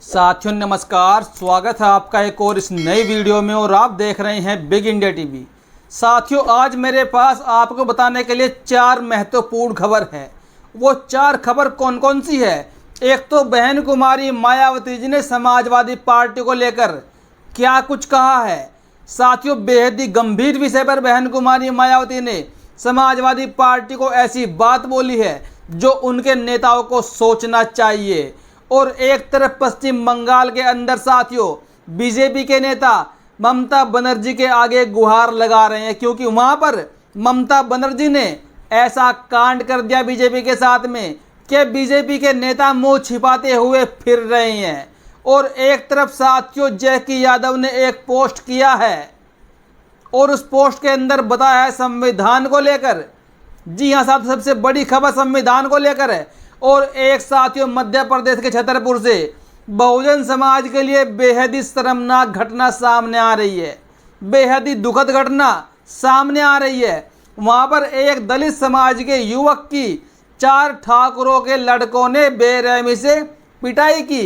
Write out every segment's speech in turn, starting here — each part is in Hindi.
साथियों नमस्कार, स्वागत है आपका एक और इस नई वीडियो में और आप देख रहे हैं बिग इंडिया टीवी। साथियों आज मेरे पास आपको बताने के लिए 4 महत्वपूर्ण खबर है। वो 4 खबर कौन कौन सी है? एक तो बहन कुमारी मायावती जी ने समाजवादी पार्टी को लेकर क्या कुछ कहा है। साथियों बेहद ही गंभीर विषय पर बहन कुमारी मायावती ने समाजवादी पार्टी को ऐसी बात बोली है जो उनके नेताओं को सोचना चाहिए। और एक तरफ पश्चिम बंगाल के अंदर साथियों बीजेपी के नेता ममता बनर्जी के आगे गुहार लगा रहे हैं, क्योंकि वहां पर ममता बनर्जी ने ऐसा कांड कर दिया बीजेपी के साथ में कि बीजेपी के नेता मुंह छिपाते हुए फिर रहे हैं। और एक तरफ साथियों जैकी यादव ने एक पोस्ट किया है और उस पोस्ट के अंदर बताया है संविधान को लेकर। जी हाँ साथ सबसे बड़ी खबर संविधान को लेकर है। और एक साथियों मध्य प्रदेश के छतरपुर से बहुजन समाज के लिए बेहद ही शर्मनाक घटना सामने आ रही है, बेहद ही दुखद घटना सामने आ रही है। वहां पर एक दलित समाज के युवक की 4 ठाकुरों के लड़कों ने बेरहमी से पिटाई की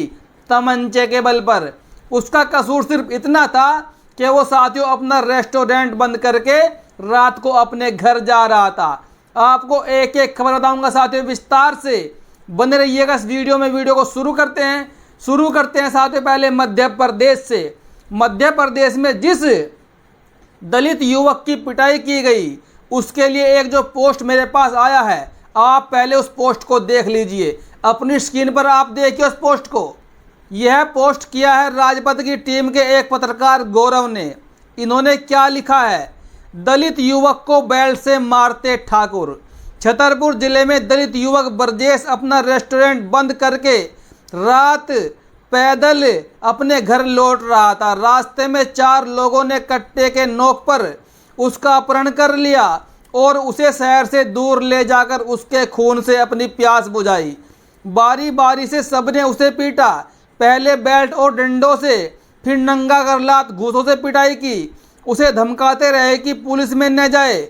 तमंचे के बल पर। उसका कसूर सिर्फ इतना था कि वो साथियों अपना रेस्टोरेंट बंद करके रात को अपने घर जा रहा था। आपको एक एक खबर बताऊंगा साथियों, विस्तार से बने रहिएगा इस वीडियो में। वीडियो को शुरू करते हैं साथियों पहले मध्य प्रदेश से। मध्य प्रदेश में जिस दलित युवक की पिटाई की गई उसके लिए एक जो पोस्ट मेरे पास आया है, आप पहले उस पोस्ट को देख लीजिए। अपनी स्क्रीन पर आप देखिए उस पोस्ट को। यह पोस्ट किया है राजपथ की टीम के एक पत्रकार गौरव ने। इन्होंने क्या लिखा है? दलित युवक को बेल्ट से मारते ठाकुर। छतरपुर जिले में दलित युवक ब्रजेश अपना रेस्टोरेंट बंद करके रात पैदल अपने घर लौट रहा था। रास्ते में 4 लोगों ने कट्टे के नोक पर उसका अपहरण कर लिया और उसे शहर से दूर ले जाकर उसके खून से अपनी प्यास बुझाई। बारी बारी से सबने उसे पीटा, पहले बेल्ट और डंडों से, फिर नंगा कर लात घूंसों से पिटाई की। उसे धमकाते रहे कि पुलिस में न जाए,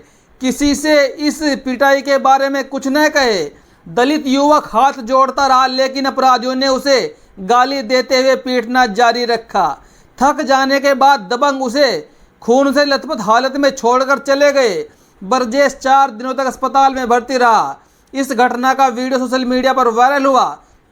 किसी से इस पिटाई के बारे में कुछ न कहे। दलित युवक हाथ जोड़ता रहा लेकिन अपराधियों ने उसे गाली देते हुए पीटना जारी रखा। थक जाने के बाद दबंग उसे खून से लथपथ हालत में छोड़कर चले गए। ब्रजेश 4 दिनों तक अस्पताल में भर्ती रहा। इस घटना का वीडियो सोशल मीडिया पर वायरल हुआ,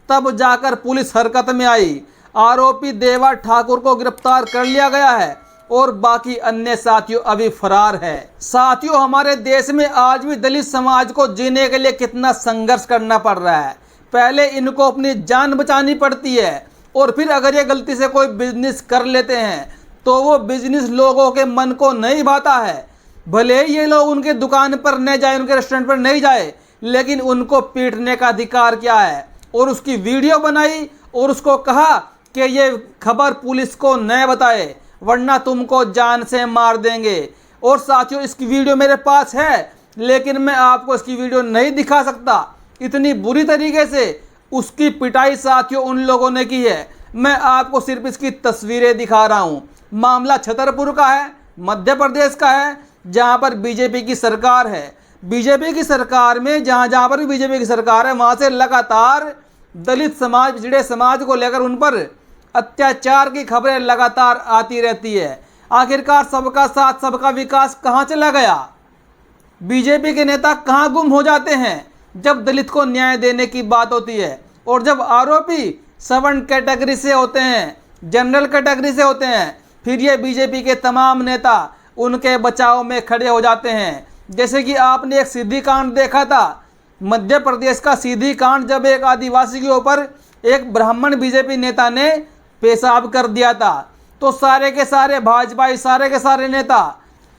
तब जाकर पुलिस हरकत में आई। आरोपी देवा ठाकुर को गिरफ्तार कर लिया गया है और बाकी अन्य साथियों अभी फरार है। साथियों हमारे देश में आज भी दलित समाज को जीने के लिए कितना संघर्ष करना पड़ रहा है। पहले इनको अपनी जान बचानी पड़ती है और फिर अगर ये गलती से कोई बिजनेस कर लेते हैं तो वो बिजनेस लोगों के मन को नहीं भाता है। भले ही ये लोग उनके दुकान पर नहीं जाए, उनके रेस्टोरेंट पर नहीं जाए, लेकिन उनको पीटने का अधिकार क्या है। और उसकी वीडियो बनाई और उसको कहा कि ये खबर पुलिस को न बताए वरना तुमको जान से मार देंगे। और साथियों इसकी वीडियो मेरे पास है लेकिन मैं आपको इसकी वीडियो नहीं दिखा सकता। इतनी बुरी तरीके से उसकी पिटाई साथियों उन लोगों ने की है। मैं आपको सिर्फ इसकी तस्वीरें दिखा रहा हूँ। मामला छतरपुर का है, मध्य प्रदेश का है, जहाँ पर बीजेपी की सरकार है। बीजेपी की सरकार में जहाँ पर भी बीजेपी की सरकार है वहाँ से लगातार दलित समाज, पिछड़े समाज को लेकर उन पर अत्याचार की खबरें लगातार आती रहती है। आखिरकार सबका साथ सबका विकास कहाँ चला गया? बीजेपी के नेता कहाँ गुम हो जाते हैं जब दलित को न्याय देने की बात होती है? और जब आरोपी सवर्ण कैटेगरी से होते हैं, जनरल कैटेगरी से होते हैं, फिर ये बीजेपी के तमाम नेता उनके बचाव में खड़े हो जाते हैं। जैसे कि आपने एक सीधी कांड देखा था, मध्य प्रदेश का सीधी कांड, जब एक आदिवासी के ऊपर एक ब्राह्मण बीजेपी नेता ने पेशाब कर दिया था तो सारे के सारे भाजपाई, सारे के सारे नेता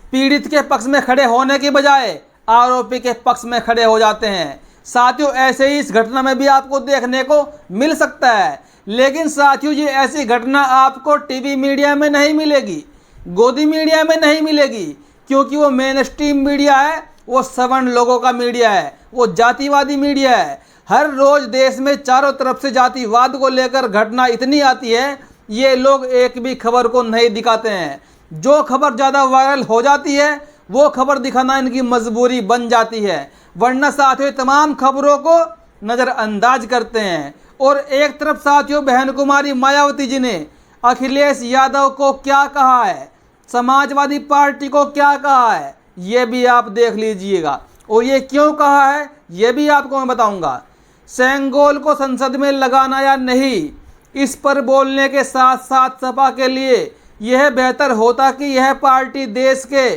पीड़ित के पक्ष में खड़े होने के बजाय आरोपी के पक्ष में खड़े हो जाते हैं। साथियों ऐसे ही इस घटना में भी आपको देखने को मिल सकता है। लेकिन साथियों ये ऐसी घटना आपको टीवी मीडिया में नहीं मिलेगी, गोदी मीडिया में नहीं मिलेगी, क्योंकि वो मेन स्ट्रीम मीडिया है, वो सवर्ण लोगों का मीडिया है, वो जातिवादी मीडिया है। हर रोज देश में चारों तरफ से जातिवाद को लेकर घटना इतनी आती है, ये लोग एक भी खबर को नहीं दिखाते हैं। जो खबर ज़्यादा वायरल हो जाती है वो खबर दिखाना इनकी मजबूरी बन जाती है, वरना साथियों तमाम खबरों को नज़रअंदाज करते हैं। और एक तरफ साथियों बहन कुमारी मायावती जी ने अखिलेश यादव को क्या कहा है, समाजवादी पार्टी को क्या कहा है, ये भी आप देख लीजिएगा। और ये क्यों कहा है ये भी आपको मैं बताऊंगा। सेंगोल को संसद में लगाना या नहीं, इस पर बोलने के साथ साथ सपा के लिए यह बेहतर होता कि यह पार्टी देश के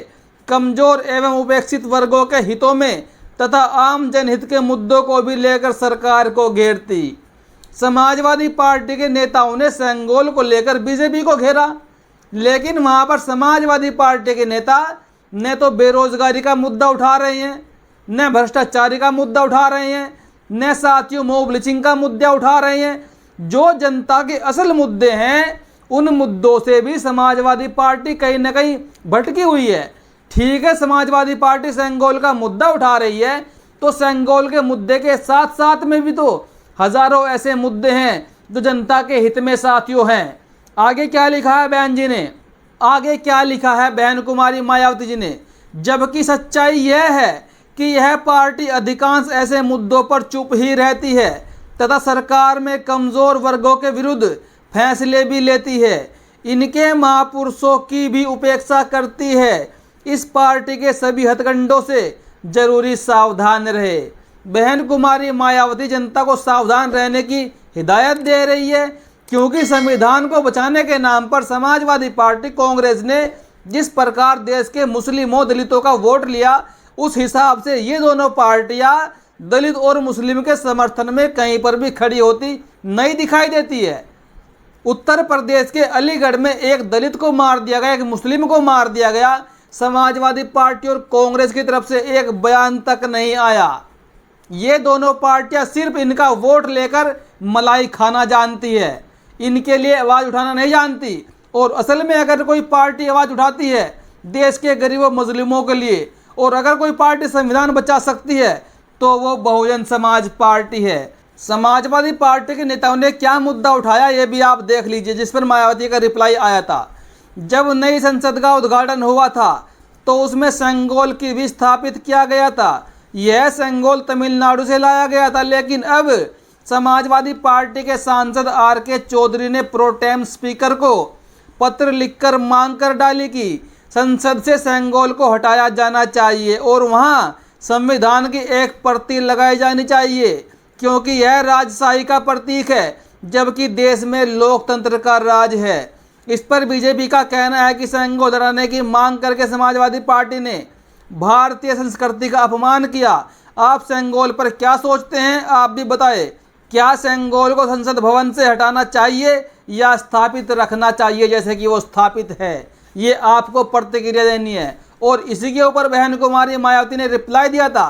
कमजोर एवं उपेक्षित वर्गों के हितों में तथा आम जनहित के मुद्दों को भी लेकर सरकार को घेरती। समाजवादी पार्टी के नेताओं ने सेंगोल को लेकर बीजेपी को घेरा, लेकिन वहां पर समाजवादी पार्टी के नेता न तो बेरोजगारी का मुद्दा उठा रहे हैं, न भ्रष्टाचारी का मुद्दा उठा रहे हैं, न साथियों मॉब लिंचिंग का मुद्दा उठा रहे हैं। जो जनता के असल मुद्दे हैं उन मुद्दों से भी समाजवादी पार्टी कहीं ना कहीं भटकी हुई है। ठीक है, समाजवादी पार्टी सेंगोल का मुद्दा उठा रही है, तो सेंगोल के मुद्दे के साथ साथ में भी तो हजारों ऐसे मुद्दे हैं जो जनता के हित में साथियों हैं। आगे क्या लिखा है बहन जी ने, आगे क्या लिखा है बहन कुमारी मायावती जी ने, जबकि सच्चाई यह है कि यह पार्टी अधिकांश ऐसे मुद्दों पर चुप ही रहती है तथा सरकार में कमजोर वर्गों के विरुद्ध फैसले भी लेती है, इनके महापुरुषों की भी उपेक्षा करती है। इस पार्टी के सभी हथकंडों से जरूरी सावधान रहे। बहन कुमारी मायावती जनता को सावधान रहने की हिदायत दे रही है, क्योंकि संविधान को बचाने के नाम पर समाजवादी पार्टी कांग्रेस ने जिस प्रकार देश के मुस्लिमों दलितों का वोट लिया, उस हिसाब से ये दोनों पार्टियां दलित और मुस्लिम के समर्थन में कहीं पर भी खड़ी होती नहीं दिखाई देती है। उत्तर प्रदेश के अलीगढ़ में एक दलित को मार दिया गया, एक मुस्लिम को मार दिया गया, समाजवादी पार्टी और कांग्रेस की तरफ से एक बयान तक नहीं आया। ये दोनों पार्टियां सिर्फ इनका वोट लेकर मलाई खाना जानती है, इनके लिए आवाज़ उठाना नहीं जानती। और असल में अगर कोई पार्टी आवाज़ उठाती है देश के गरीबों मजलूमों के लिए, और अगर कोई पार्टी संविधान बचा सकती है तो वो बहुजन समाज पार्टी है। समाजवादी पार्टी के नेताओं ने क्या मुद्दा उठाया ये भी आप देख लीजिए, जिस पर मायावती का रिप्लाई आया था। जब नई संसद का उद्घाटन हुआ था तो उसमें सेंगोल की भी स्थापित किया गया था। यह सेंगोल तमिलनाडु से लाया गया था, लेकिन अब समाजवादी पार्टी के सांसद RK चौधरी ने प्रोटेम स्पीकर को पत्र लिखकर मांग कर डाली कि संसद से सेंगोल को हटाया जाना चाहिए और वहां संविधान की एक प्रति लगाई जानी चाहिए, क्योंकि यह राजशाही का प्रतीक है जबकि देश में लोकतंत्र का राज है। इस पर बीजेपी का कहना है कि सेंगोल हटाने की मांग करके समाजवादी पार्टी ने भारतीय संस्कृति का अपमान किया। आप सेंगोल पर क्या सोचते हैं, आप भी बताएं। क्या सेंगोल को संसद भवन से हटाना चाहिए या स्थापित रखना चाहिए जैसे कि वो स्थापित है, ये आपको प्रतिक्रिया देनी है। और इसी के ऊपर बहन कुमारी मायावती ने रिप्लाई दिया था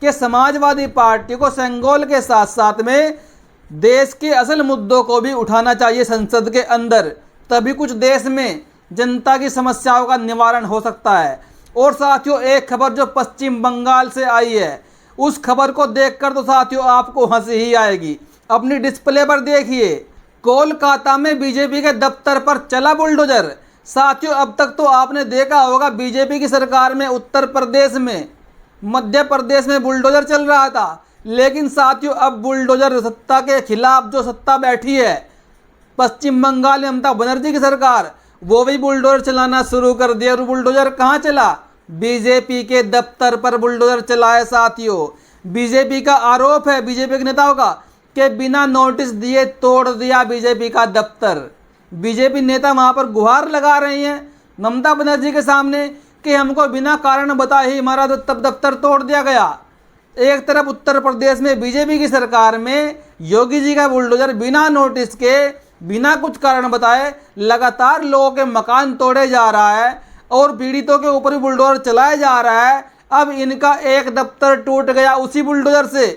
कि समाजवादी पार्टी को सेंगोल के साथ साथ में देश के असल मुद्दों को भी उठाना चाहिए संसद के अंदर, तभी कुछ देश में जनता की समस्याओं का निवारण हो सकता है। और साथियों एक खबर जो पश्चिम बंगाल से आई है, उस खबर को देखकर तो साथियों आपको हंसी ही आएगी। अपनी डिस्प्ले पर देखिए, कोलकाता में बीजेपी के दफ्तर पर चला बुलडोजर। साथियों अब तक तो आपने देखा होगा बीजेपी की सरकार में उत्तर प्रदेश में, मध्य प्रदेश में बुलडोजर चल रहा था, लेकिन साथियों अब बुलडोजर सत्ता के खिलाफ जो सत्ता बैठी है पश्चिम बंगाल में ममता बनर्जी की सरकार, वो भी बुलडोजर चलाना शुरू कर दिया। और बुलडोजर कहाँ चला, बीजेपी के दफ्तर पर बुलडोजर चला है। साथियों बीजेपी का आरोप है, बीजेपी के नेताओं का, कि बिना नोटिस दिए तोड़ दिया बीजेपी का दफ्तर। बीजेपी नेता वहां पर गुहार लगा रहे हैं ममता बनर्जी के सामने कि हमको बिना कारण बताए ही हमारा दफ्तर तोड़ दिया गया। एक तरफ उत्तर प्रदेश में बीजेपी की सरकार में योगी जी का बुलडोजर बिना नोटिस के, बिना कुछ कारण बताए लगातार लोगों के मकान तोड़े जा रहा है और पीड़ितों के ऊपर भी बुलडोजर चलाया जा रहा है। अब इनका एक दफ्तर टूट गया उसी बुलडोजर से,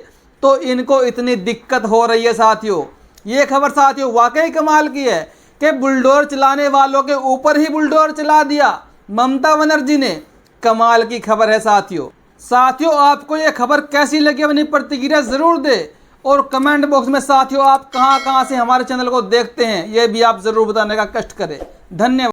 तो इनको इतनी दिक्कत हो रही है। साथियों ये खबर साथियों वाकई कमाल की है कि बुलडोजर चलाने वालों के ऊपर ही बुलडोजर चला दिया ममता बनर्जी ने। कमाल की खबर है साथियों आपको ये खबर कैसी लगी अपनी प्रतिक्रिया जरूर दे, और कमेंट बॉक्स में साथियों आप कहां से हमारे चैनल को देखते हैं ये भी आप जरूर बताने का कष्ट करें। धन्यवाद।